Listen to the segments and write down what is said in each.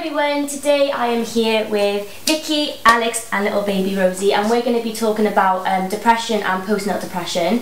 everyone, today I am here with Vicky, Alex and little baby Rosie, and we're going to be talking about depression and postnatal depression.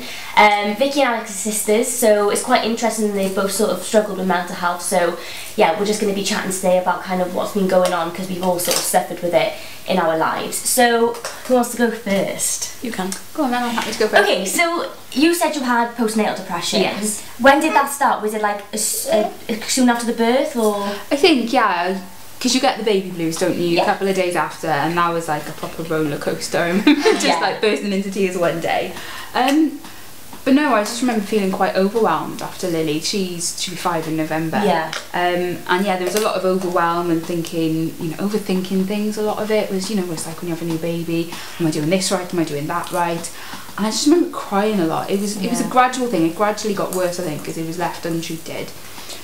Vicky and Alex are sisters, so it's quite interesting. They've both sort of struggled with mental health, so yeah, we're just going to be chatting today about kind of what's been going on, because we've all sort of suffered with it in our lives. So who wants to go first? You can. Go on then, I'm happy to go first. Okay, so you said you had postnatal depression. Yes. When did that start? Was it like soon after the birth, or? I think, yeah, because you get the baby blues, don't you? Yeah. A couple of days after, and that was like a proper roller coaster. I remember just like bursting into tears one day. But no, I just remember feeling quite overwhelmed after Lily. She'll be 5 in November. Yeah. And yeah, there was a lot of overwhelm and thinking, overthinking things. A lot of it was, it's like when you have a new baby, am I doing this right? Am I doing that right? And I just remember crying a lot. It was a gradual thing. It gradually got worse, I think, because it was left untreated.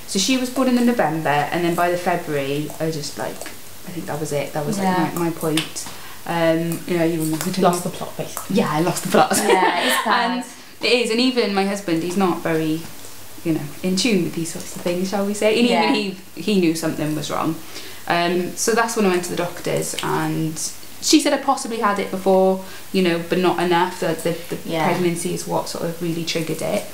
So she was born in November, and then by the February, I think that was it. That was like my point. You remember. Lost the plot, basically. Yeah, I lost the plot. Yeah, it's bad. It is, and even my husband, he's not very, in tune with these sorts of things, shall we say. And even he knew something was wrong. So that's when I went to the doctors, and she said I possibly had it before, but not enough. The pregnancy is what sort of really triggered it.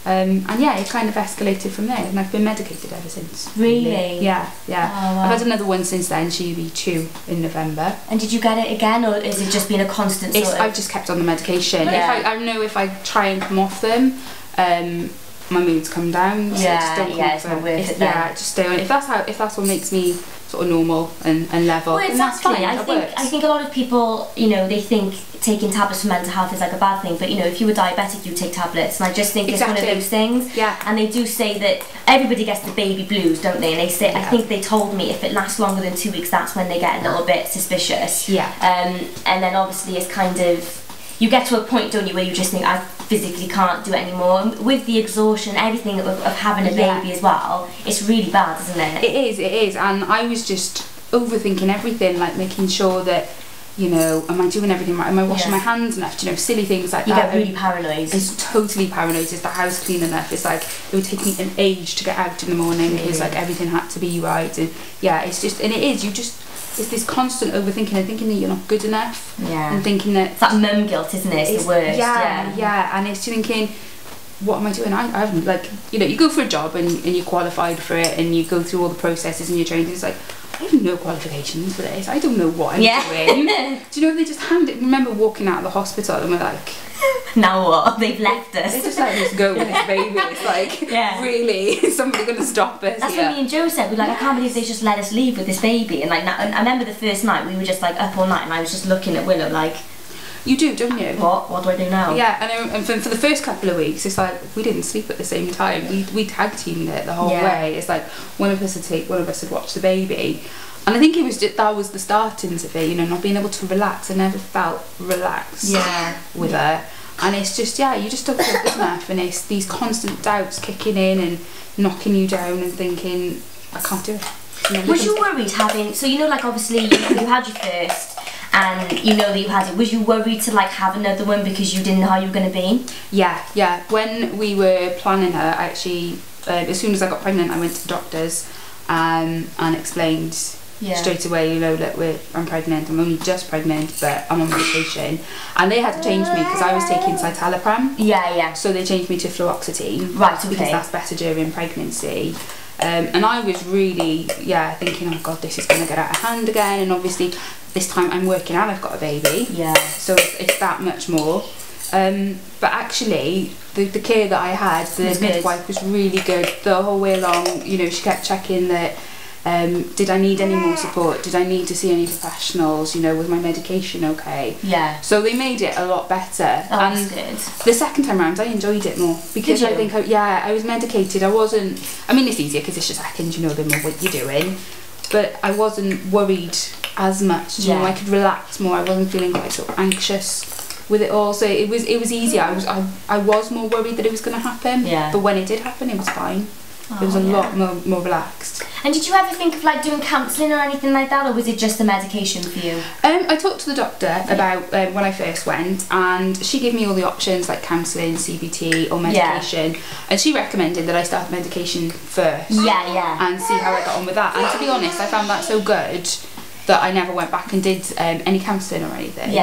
And yeah, it kind of escalated from there, and I've been medicated ever since. Really? Yeah. Oh, wow. I've had another one since then. She'll be 2 in November. And did you get it again, or is it just been a constant sort of? I've just kept on the medication. Yeah. I know if I try and come off them, my moods come down. So just don't it's not worth it then. Yeah, just stay on. If that's what makes me sort of normal and level. Well, that's fine. I think a lot of people, they think taking tablets for mental health is like a bad thing, but if you were diabetic, you take tablets, and I just think it's one of those things. Yeah. And they do say that everybody gets the baby blues, don't they? And they say, I think they told me if it lasts longer than 2 weeks, that's when they get a little bit suspicious. Yeah. And then obviously it's kind of, you get to a point, don't you, where you just think, I physically can't do it anymore. And with the exhaustion, everything of having a baby as well, it's really bad, isn't it? It is, and I was just overthinking everything, like making sure that, am I doing everything right? Am I washing my hands enough? Silly things like that. You get really paranoid. It's totally paranoid. Is the house clean enough? It's like it would take me an age to get out in the morning because like everything had to be right, and it's this constant overthinking and thinking that you're not good enough. Yeah. And thinking that it's that mum guilt, isn't it? It's the worst. Yeah. And it's thinking, what am I doing? I haven't, like, you go for a job and you're qualified for it and you go through all the processes and you're trained. It's like, I have no qualifications for this. I don't know what I'm doing. Do you know, they just hand it. Remember walking out of the hospital and we're like, now what? They've left us. They just let us go with this baby. It's like, really? Is somebody going to stop us? That's what me and Joe said. We're like, I can't believe they just let us leave with this baby. And like, I remember the first night we were just like up all night, and I was just looking at Willow like, you do, don't you? What do I do now? Yeah, and for the first couple of weeks, it's like we didn't sleep at the same time. We tag teamed it the whole way. It's like one of us would watch the baby, and I think it was that was the startings of it. Not being able to relax. I never felt relaxed with her, and it's just you just don't feel good enough, and it's these constant doubts kicking in and knocking you down and thinking I can't do it. Was you worried having? So like obviously you had your first. And that you had it. Was you worried to like have another one because you didn't know how you were going to be? Yeah. When we were planning her, actually, as soon as I got pregnant, I went to the doctors and explained straight away, that I'm pregnant. I'm only just pregnant, but I'm on medication. And they had to change me because I was taking citalopram. Yeah. So they changed me to fluoxetine. Right. Okay. Because that's better during pregnancy. And I was really, thinking, oh God, this is going to get out of hand again. And obviously, this time I'm working and I've got a baby. Yeah. So it's that much more. But actually, the care that I had, the midwife was really good the whole way along. She kept checking that, did I need any more support? Did I need to see any professionals? Was my medication okay? Yeah. So they made it a lot better. Oh, that's good. The second time round, I enjoyed it more because I think, I was medicated. I wasn't. I mean, it's easier because it's just seconds. You know a bit more what you're doing, but I wasn't worried as much. I could relax more. I wasn't feeling quite sort of anxious with it all. So it was easier. I was more worried that it was going to happen. Yeah. But when it did happen, it was fine. It was a lot more relaxed. And did you ever think of like doing counselling or anything like that, or was it just the medication for you? I talked to the doctor about when I first went, and she gave me all the options like counselling, CBT or medication, and she recommended that I start medication first. And see how I got on with that. And to be honest, I found that so good that I never went back and did any counselling or anything.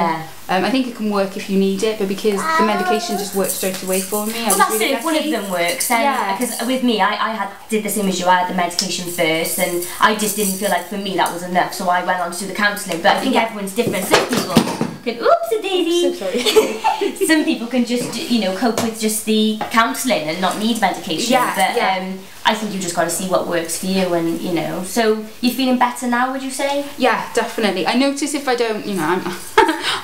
I think it can work if you need it, but because the medication just worked straight away for me, well, that's really it. If one of them works, then because with me, I did the same as you. I had the medication first, and I just didn't feel like for me that was enough, so I went on to do the counselling. But I think everyone's different. Some people can, oops-a-daisy. So sorry. Some people can just, you know, cope with just the counselling and not need medication. I think you just got to see what works for you, and you know. So you're feeling better now, would you say? Yeah, definitely. I notice if I don't, you know,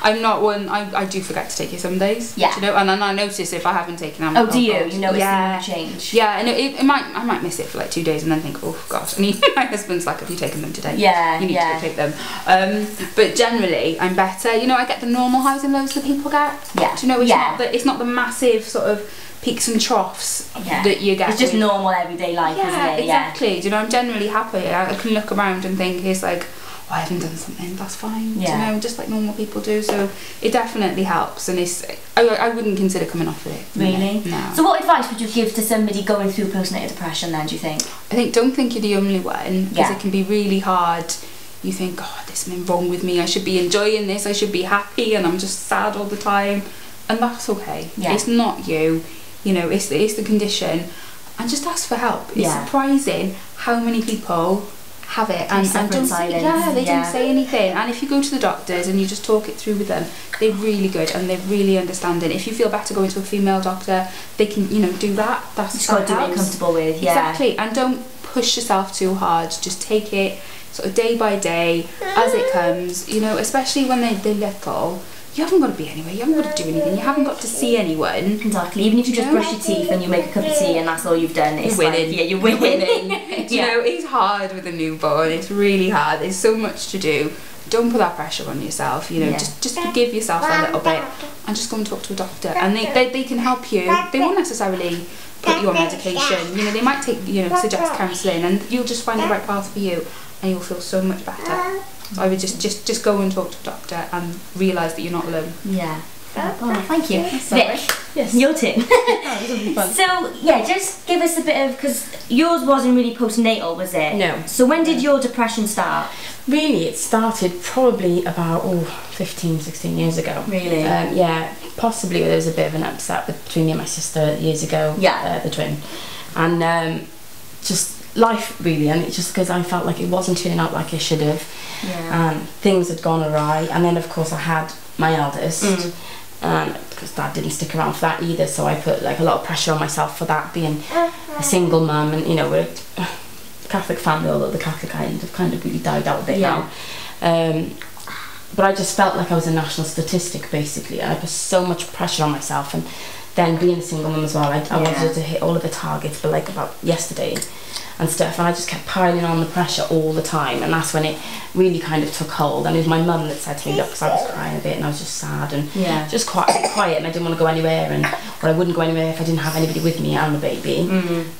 I'm not one. I do forget to take it some days. Yeah. You know, and then I notice if I haven't taken it. Oh, do you? You notice the change? Yeah, and I might miss it for like 2 days and then think, oh gosh. I mean, my husband's like, have you taken them today? Yeah. You need to take them. But generally, I'm better. You know, I get the normal highs and lows that people get. Yeah. Do you know? It's not the massive sort of peaks and troughs that you get. It's just normal everyday life, isn't it? Exactly. Do you know, I'm generally happy. I can look around and think it's like, oh, I haven't done something, that's fine. Do you know, just like normal people do. So it definitely helps, and I wouldn't consider coming off of it. Really? No. So what advice would you give to somebody going through postnatal depression then, do you think? I think don't think you're the only one, because it can be really hard. You think, oh, there's something wrong with me, I should be enjoying this, I should be happy, and I'm just sad all the time. And that's okay. It's not you. You know, it's the condition, and just ask for help. It's surprising how many people have it and don't say anything. And if you go to the doctors and you just talk it through with them, they're really good and they're really understanding. If you feel better going to a female doctor, they can, you know, do that. That's just got to do what you're comfortable with. Exactly. And don't push yourself too hard. Just take it sort of day by day as it comes. You know, especially when they're little. You haven't got to be anywhere, you haven't got to do anything, you haven't got to see anyone. Exactly, even if you just brush your teeth and you make a cup of tea and that's all you've done, it's you're winning. Like, you're winning. You know, it's hard with a newborn, it's really hard, there's so much to do. Don't put that pressure on yourself, you know, just forgive yourself a little bit and just go and talk to a doctor, and they can help you. They won't necessarily put you on medication, you know, they might suggest counselling, and you'll just find the right path for you and you'll feel so much better. So I would just go and talk to a doctor and realise that you're not alone. Yeah. Oh, thank you. Vic, yes. Your turn. So, yeah, just give us a bit of, because yours wasn't really postnatal, was it? No. So when did your depression start? Really, it started probably about 15, 16 years ago. Really? Yeah, possibly there was a bit of an upset between me and my sister years ago, the twin. And just life really, and it's just because I felt like it wasn't turning out like it should have. Things had gone awry, and then of course I had my eldest, because Dad didn't stick around for that either, so I put like a lot of pressure on myself for that, being a single mum, and you know, we're a Catholic family, although the Catholic kind of really died out a bit now. But I just felt like I was a national statistic basically, and I put so much pressure on myself, and then being a single mum as well, I wanted to hit all of the targets, but like about yesterday and stuff, and I just kept piling on the pressure all the time, and that's when it really kind of took hold. And it was my mum that said to me, look, because I was crying a bit and I was just sad and just quiet, and I didn't want to go anywhere, or I wouldn't go anywhere if I didn't have anybody with me and the baby.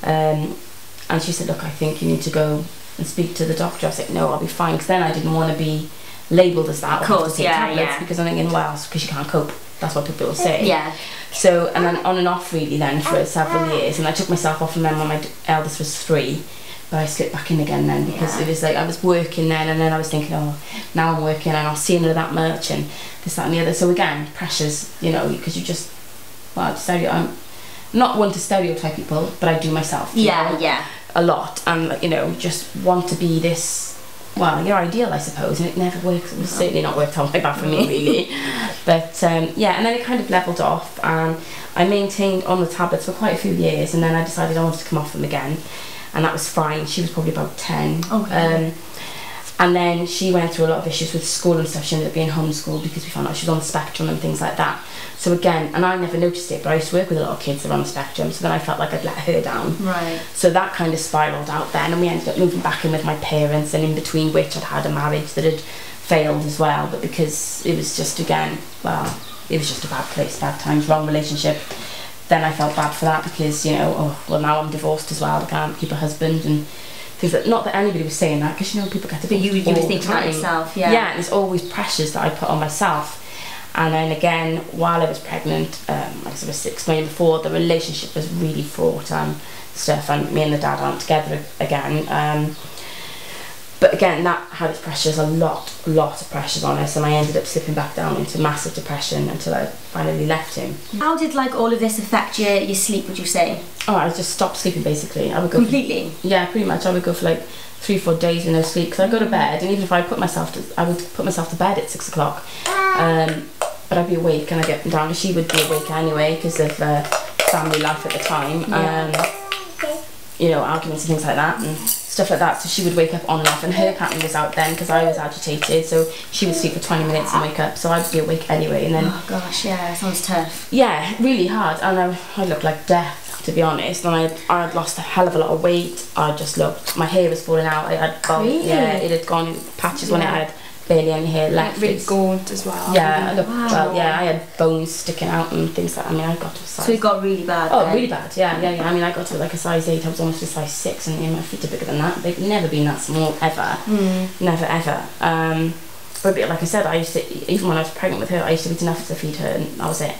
And she said, look, I think you need to go and speak to the doctor. I said, no, I'll be fine, because then I didn't want to be labelled as that, of course, because I'm thinking, well, because you can't cope, that's what people will say. So, and then on and off really then for several years, and I took myself off from them when my eldest was 3, but I slipped back in again then, because it was like I was working then, and then I was thinking, oh, now I'm working and I'm seeing her that much and this, that and the other. So again, pressures, you know, because you just, well, I'm not one to stereotype people, but I do myself. A lot, and you know, just want to be this, well, your ideal, I suppose, and it never works. It was certainly not worked out like that for me, really. But yeah, and then it kind of levelled off, and I maintained on the tablets for quite a few years, and then I decided I wanted to come off them again, and that was fine. She was probably about 10. And then she went through a lot of issues with school and stuff. She ended up being homeschooled because we found out she was on the spectrum and things like that. So again, and I never noticed it, but I used to work with a lot of kids that are on the spectrum, so then I felt like I'd let her down. So that kind of spiralled out then, and we ended up moving back in with my parents, and in between which I'd had a marriage that had failed as well, but because it was just, again, well, it was just a bad place, bad times, wrong relationship. then I felt bad for that because, you know, oh, well, now I'm divorced as well, I can't keep a husband and things like, not that anybody was saying that, because, you know, people get divorced. But you were thinking about yourself, yeah. Yeah, and there's always pressures that I put on myself. And then again, while I was pregnant, like I was 6 months before, the relationship was really fraught and stuff, and me and the dad aren't together again. But again, that had its pressures, a lot of pressures on us, and I ended up slipping back down into massive depression until I finally left him. How did like all of this affect your sleep, would you say? Oh, I just stopped sleeping basically. I would go completely? Yeah, pretty much. I would go for like 3-4 days with no sleep, because I go to bed, and even if I put myself to, I would put myself to bed at 6 o'clock. But I'd be awake and I'd get them down, and she would be awake anyway because of family life at the time. You know, arguments and things like that and stuff like that, so she would wake up on and off, and her pattern was out then because I was agitated, so she would sleep for 20 minutes and wake up, so I'd be awake anyway. And then, oh gosh, yeah, sounds tough. Yeah, really hard, and I looked like death, to be honest, and I had lost a hell of a lot of weight. I just looked, my hair was falling out, I had really? Yeah, it had gone in patches when I had barely any hair left. Really gaunt as well. Yeah, I looked, well, yeah, I had bones sticking out and things like that. I mean, I got to a size. So it got really bad. Oh, then? really bad. Yeah. I mean, I got to like a size 8. I was almost a size 6, and my feet are bigger than that. They've never been that small ever. Never ever. But like I said, I used to, even when I was pregnant with her, I used to eat enough to feed her, and that was it.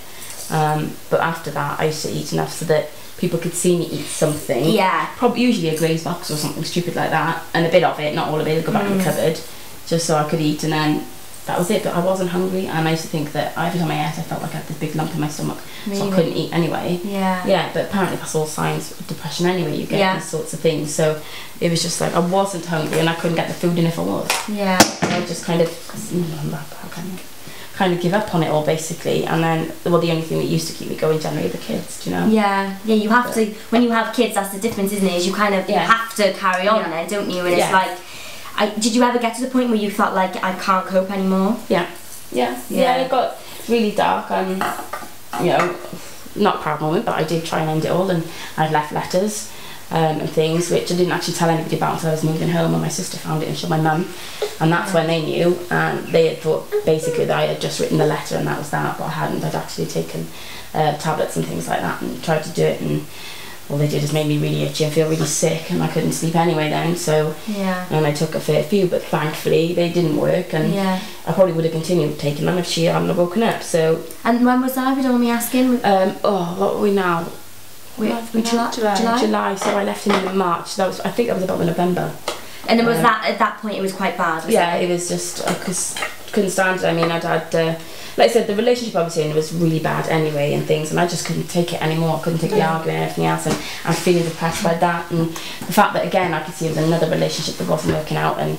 But after that, I used to eat enough so that people could see me eat something. Yeah. Probably usually a Graze box or something stupid like that, and a bit of it, not all of it. It'd go back in the cupboard, just so I could eat, and then that was it. But I wasn't hungry, and I used to think that every time I ate, I felt like I had this big lump in my stomach, so I couldn't eat anyway. Yeah, but apparently that's all signs of depression anyway. You get these sorts of things. So it was just like I wasn't hungry, and I couldn't get the food in if I was. Yeah. And I just kind of give up on it all basically, and then well, the only thing that used to keep me going generally are the kids, do you know? Yeah, you have to, when you have kids, that's the difference, isn't it? Is you kind of you have to carry on then, don't you? And it's like, did you ever get to the point where you felt like I can't cope anymore? Yeah, it got really dark, and you know, not a proud moment, but I did try and end it all, and I'd left letters and things which I didn't actually tell anybody about until I was moving home, and my sister found it and showed my mum, and that's when they knew, and they had thought basically that I had just written the letter and that was that, but I hadn't. I'd actually taken tablets and things like that and tried to do it, and all they did is made me really itchy and feel really sick, and I couldn't sleep anyway then, so and I took a fair few, but thankfully they didn't work, and I probably would have continued taking them if she hadn't woken up. So. And when was that, if you don't mind me asking? Oh, what are we now? July, so I left him in March. That was, I think that was about November. And then was that, at that point it was quite bad? It was just, I couldn't stand it. I mean, I'd had, like I said, the relationship I was in was really bad anyway and things, and I just couldn't take it anymore. I couldn't take the arguing and everything else, and I was feeling depressed by that, and the fact that again I could see it was another relationship that wasn't working out, and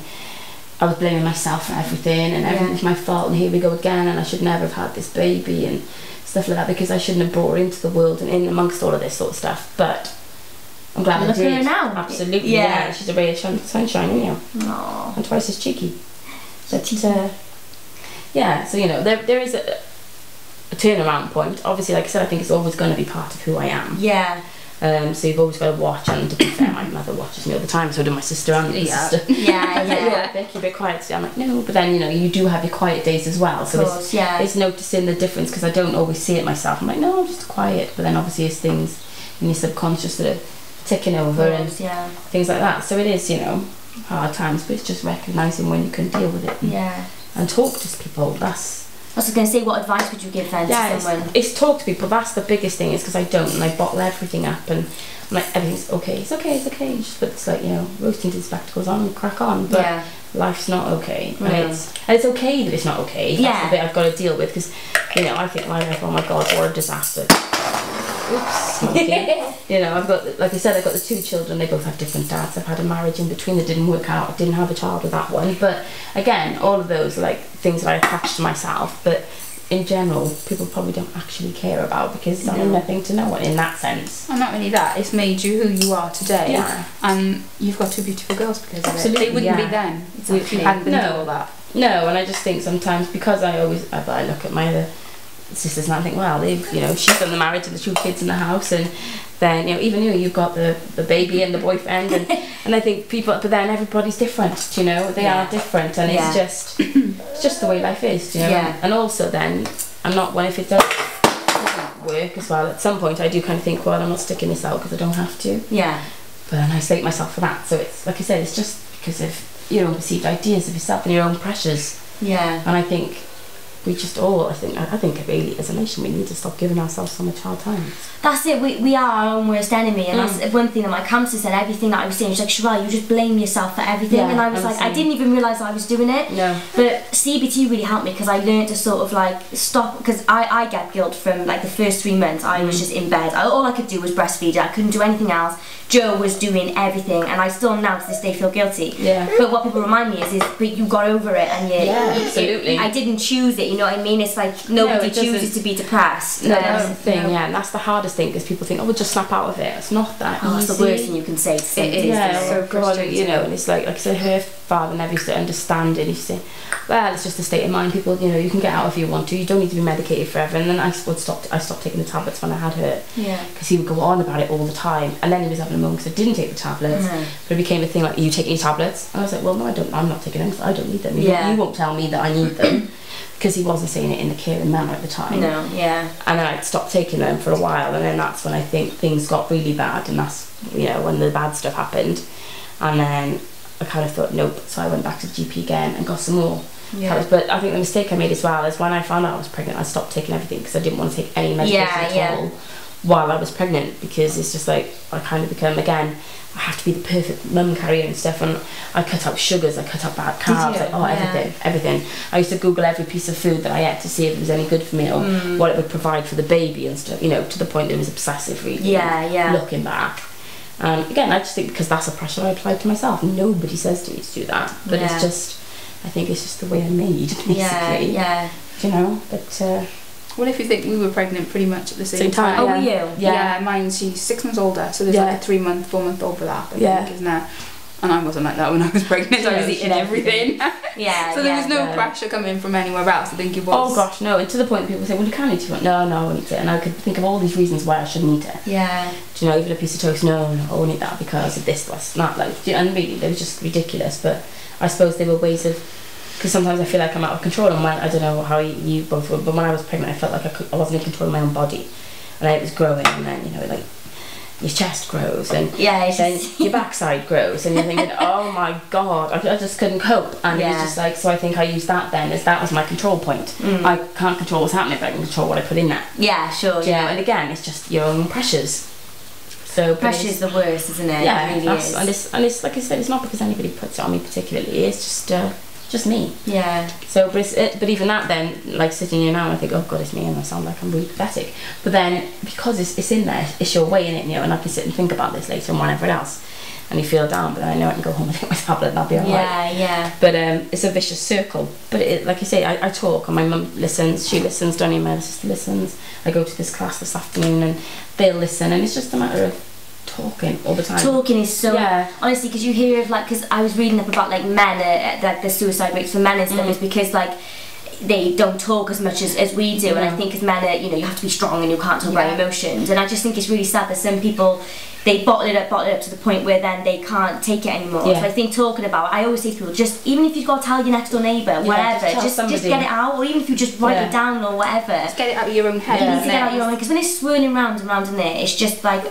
I was blaming myself for everything, and everything was my fault, and here we go again, and I should never have had this baby, and stuff like that, because I shouldn't have brought her into the world and in amongst all of this sort of stuff. But I'm glad I did. Look at her now. Absolutely, yeah. She's a ray of sunshine, isn't she? Aww. And twice as cheeky. But yeah, so you know, there is a turnaround point. Obviously, like I said, I think it's always going to be part of who I am. Yeah. So you've always got to watch, and to be fair, my mother watches me all the time, so do my sister and my sister. Like, Becky, be quiet. So I'm like, no, but then you know, you do have your quiet days as well. So it's noticing the difference, because I don't always see it myself. I'm like, no, I'm just quiet, but then obviously it's things in your subconscious that are ticking over and things like that. So it is, you know, hard times, but it's just recognising when you can deal with it. And talk to people. I was going to say, what advice would you give then to someone? It's talk to people. That's the biggest thing, is because I don't, and I bottle everything up, and I'm like, everything's okay, it's okay, it's okay. Just, but it's like, you know, rose-tinted spectacles on and crack on. But life's not okay, and it's okay that it's not okay. That's the bit I've got to deal with, because you know, I think my life, oh my god, what a disaster. Oops. You know, I've got, like I said, I've got the 2 children. They both have different dads. I've had a marriage in between that didn't work out. I didn't have a child with that one. But again, all of those are like things that I attach to myself. But in general, people probably don't actually care about, because I'm nothing to no one in that sense. And not only that, it's made you who you are today. Yeah. And you've got 2 beautiful girls because of it. They wouldn't be then if you hadn't been through all that. No, and I just think sometimes, because I look at my other sisters and I think, well, they've, you know, she's done the marriage and the 2 kids in the house, and then, you know, even you've got the baby and the boyfriend, and I think people, but then everybody's different, you know, they are different, and it's just the way life is, you know. And also then, I'm not, when if it doesn't work, work as well. At some point I do kind of think, well, I'm not sticking this out because I don't have to. Yeah. But then I isolate myself for that. So it's, like I said, it's just because of your own perceived ideas of yourself and your own pressures. Yeah. And I think we just all, I think really as a nation we need to stop giving ourselves so much hard time. That's it, we are our own worst enemy, and that's one thing that my counsellor said. Everything that I was saying, she's like, Sherelle, you just blame yourself for everything. And I was like, I didn't even realise I was doing it. No. But CBT really helped me because I learned to sort of like stop, because I get guilt from like the first 3 months. I was just in bed. All I could do was breastfeed. I couldn't do anything else. Joe was doing everything, and I still now to this day feel guilty. Yeah. But what people remind me is but you got over it, and absolutely. I didn't choose it. You know what I mean? It's like nobody chooses to be depressed. No, that's the thing. Yeah, and that's the hardest thing because people think, oh, we'll just snap out of it. It's not that easy. That's the worst thing you can say to somebody. It is. Yeah, so frustrating. You know, and it's like I said, her father never used to understand it. He used to say, well, it's just a state of mind. People, you know, you can get out if you want to. You don't need to be medicated forever. And then I stopped taking the tablets when I had her. Yeah. Because he would go on about it all the time. And then he was having a moment because I didn't take the tablets. But it became a thing like, you taking your tablets? And I was like, well, no, I don't. I'm not taking them. I don't need them. You won't tell me that I need them. Because he wasn't saying it in the caring manner at the time. No, yeah. And then I'd stopped taking them for a while, and then that's when I think things got really bad, and that's, you know, when the bad stuff happened. And then I kind of thought, nope, so I went back to the GP again and got some more. Yeah. But I think the mistake I made as well is when I found out I was pregnant, I stopped taking everything because I didn't want to take any medication at all while I was pregnant, because it's just like, I kind of become, again, I have to be the perfect mum carrier and stuff, and I cut out sugars, I cut out bad carbs, like, everything. I used to Google every piece of food that I ate to see if it was any good for me or what it would provide for the baby and stuff, you know, to the point it was obsessive really, looking back. Again, I just think because that's a pressure I applied to myself. Nobody says to me to do that, but it's just, I think it's just the way I'm made, basically. You know, but... Well, if you think we were pregnant pretty much at the same time. Oh, were you? Yeah, mine, she's 6 months older, so there's like a 3 month, 4 month overlap, I think, isn't there? And I wasn't like that when I was pregnant. I was eating everything. So there was no pressure coming from anywhere else. I think it was. Oh gosh, no. And to the point that people say, well, you can't eat too much. No, I won't eat it. And I could think of all these reasons why I shouldn't eat it. Yeah. Do you know, even a piece of toast? No, I won't eat that because of this, that. Like, and really, they were just ridiculous. But I suppose they were ways of. Because sometimes I feel like I'm out of control, and when, I don't know how you both were, but when I was pregnant I felt like I wasn't in control of my own body, and it was growing, and then, you know, like, your chest grows, and then your backside grows, and you're thinking, oh my god, I just couldn't cope, and it was just like, so I think I used that then, as that was my control point. I can't control what's happening, but I can control what I put in there. Yeah, sure, you know? And again, it's just your own pressures. So pressure's the worst, isn't it? Yeah, it really is. And it's like I said, it's not because anybody puts it on me particularly, it's just me. Yeah. So, but even that then, like sitting here now, I think, oh god, it's me, and I sound like I'm really pathetic. But then, because it's in there, it's your way in it, you know, and I can sit and think about this later and whatever else, and you feel down, but then I know I can go home and take my tablet and I'll be alright. Yeah. But it's a vicious circle. But like you say, I talk, and my mum listens, she listens, Donnie, my sister listens. I go to this class this afternoon, and they'll listen, and it's just a matter of talking all the time. Talking is so honestly, because you hear of, like, because I was reading up about like men, like the suicide rates for men and stuff is because like they don't talk as much as we do, and I think as men, you know, you have to be strong and you can't talk about emotions, and I just think it's really sad that some people, they bottle it up to the point where then they can't take it anymore. So I think talking about, I always say to people, just even if you've got to tell your next door neighbour, whatever, just get it out, or even if you just write it down or whatever. Just get it out of your own head. You need to get it out of your own head, because when it's swirling round and round in there, it's just like,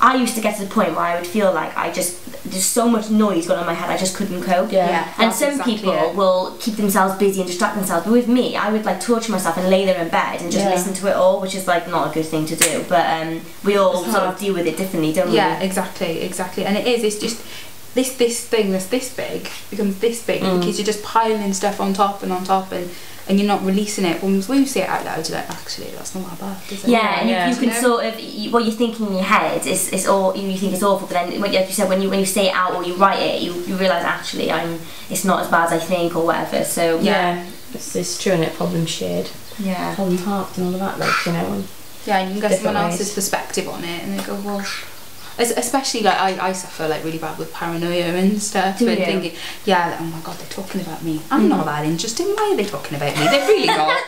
I used to get to the point where I would feel like there's so much noise going on in my head, I just couldn't cope. And some people will keep themselves busy and distract themselves, but with me, I would like torture myself and lay there in bed and just listen to it all, which is like not a good thing to do, but we all sort of deal with it differently, don't we? Yeah, exactly, and it's just this thing that's this big becomes this big because you're just piling stuff on top, and you're not releasing it. When you say it out loud, you're like, actually, that's not that bad, is it? Yeah, and you can sort of, what you're thinking in your head is all, you think it's awful, but then, like you said, when you say it out or you write it, you realise, actually, it's not as bad as I think, or whatever, so... Yeah, it's true, and problem shared. Yeah. Problem halved and all of that, like, you know. And you can get someone else's perspective on it, and they go, well... Especially like I suffer like really bad with paranoia and stuff, and thinking, oh my god, they're talking about me. I'm not that interesting. Why are they talking about me? They're really not.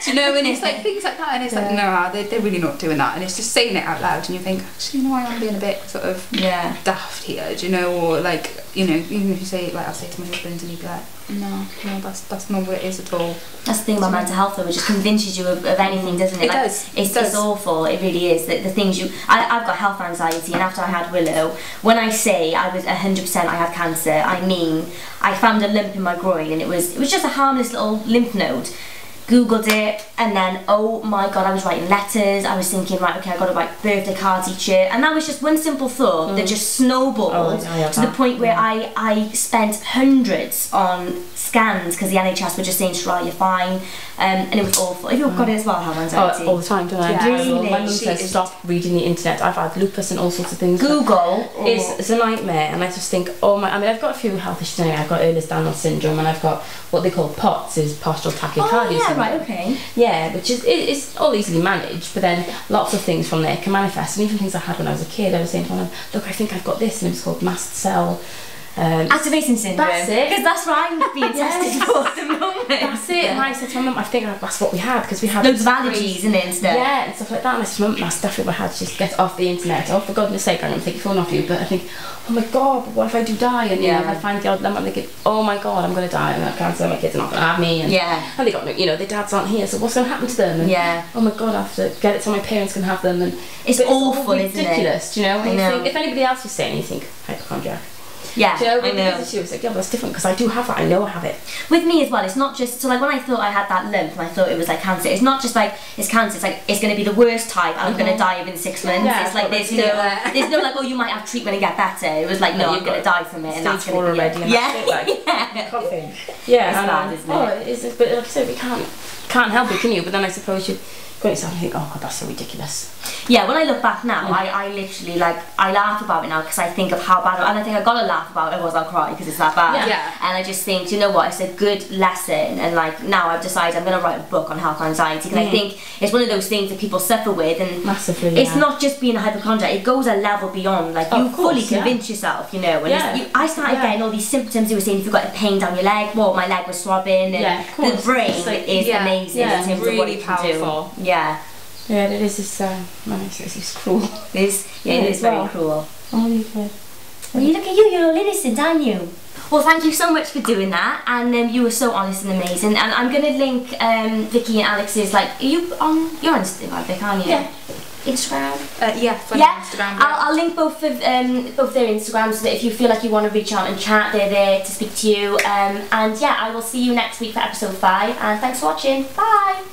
Do you know? And it's like things like that, and it's like, no, they're really not doing that. And it's just saying it out loud, and you think, actually, no, I am being a bit sort of daft here. Do you know? Or like, you know, even if you say, like, I'll say to my husband and he'd be like, no, that's not what it is at all. That's the thing about mental health though, it just convinces you of anything, doesn't it? It like, does. It's awful, it really is. The things I've got health anxiety, and after I had Willow, when I say I was 100% I had cancer, I mean, I found a lump in my groin and it was just a harmless little lymph node. Googled it, and then, oh my god, I was writing letters, I was thinking, right, okay, I've got to write birthday cards each year, and that was just one simple thought that just snowballed to the point where I spent hundreds on scans, because the NHS were just saying, right, you're fine, and it was awful. Have you got it as well, have anxiety? Oh, all the time, don't I? Yeah. Really? My mum says, stop reading the internet. I've had lupus and all sorts of things. Google it's a nightmare, and I just think, oh my, I mean, I've got a few health issues anyway. I've got Ehlers-Danlos syndrome, and I've got what they call POTS, is postural tachycardia syndrome. Right, okay. Yeah, which is it's all easily managed, but then lots of things from there can manifest, and even things I had when I was a kid. I was saying to my mum, look, I think I've got this, and it's called mast cell activation syndrome. That's it. Because that's what I'm being tested for at the moment. That's it. And I said to my mum, I think that's what we had, because we had loads of allergies and stuff. Yeah, and stuff like that. And I said, Mum, that's definitely what I had. Just get off the internet. Oh, for goodness sake, I'm going to take your phone off you. But I think, oh my god, but what if I do die? And you know, if I find the odd lump, I'm thinking, oh my god, I'm going to die. And I can't say my kids are not going to have me. And, and they got, you know, their dads aren't here, so what's going to happen to them? And, oh my god, I have to get it so my parents can have them. And it's awful, isn't it? Ridiculous, do you know? And you think, if anybody else was saying, you think, hypochondriac. Yeah, do you know, I know. She was like, yeah, but that's different because I do have that. I know I have it. With me as well, it's not just, so like when I thought I had that lump and I thought it was like cancer, it's not just like it's cancer, it's like it's going to be the worst type and I'm going to die within 6 months. Yeah, it's like there's no like, oh, you might have treatment and get better. It was like, no, I'm going to die from it and that's going to be already. Coughing. Yeah, it's bad, isn't it? Oh, it is, but like I said, we can't help it, can you? But then I suppose you go yourself and think, oh god, that's so ridiculous. Yeah, when I look back now, I literally, like, I laugh about it now because I think of how bad, and I think I've got to laugh about it, otherwise I'll cry because it's that bad. And I just think, you know what, it's a good lesson, and like now I've decided I'm going to write a book on health anxiety because I think it's one of those things that people suffer with, and massively, it's not just being a hypochondriac, it goes a level beyond, like you fully convince yourself, you know, and I started getting all these symptoms. You were saying if you've got a pain down your leg, well, my leg was throbbing, and the brain is amazing in terms of what it can do. Yeah, it is. It's cruel. It is very cruel. Oh, you good. Well, you look at you. You're all innocent, aren't you? Well, thank you so much for doing that, and you were so honest and amazing. And I'm going to link Vicky and Alex's. Like, are you on your Instagram, Vic, aren't you? Yeah. Instagram? Instagram. I'll link both their Instagrams so that if you feel like you want to reach out and chat, they're there to speak to you. And yeah, I will see you next week for episode 5. And thanks for watching. Bye.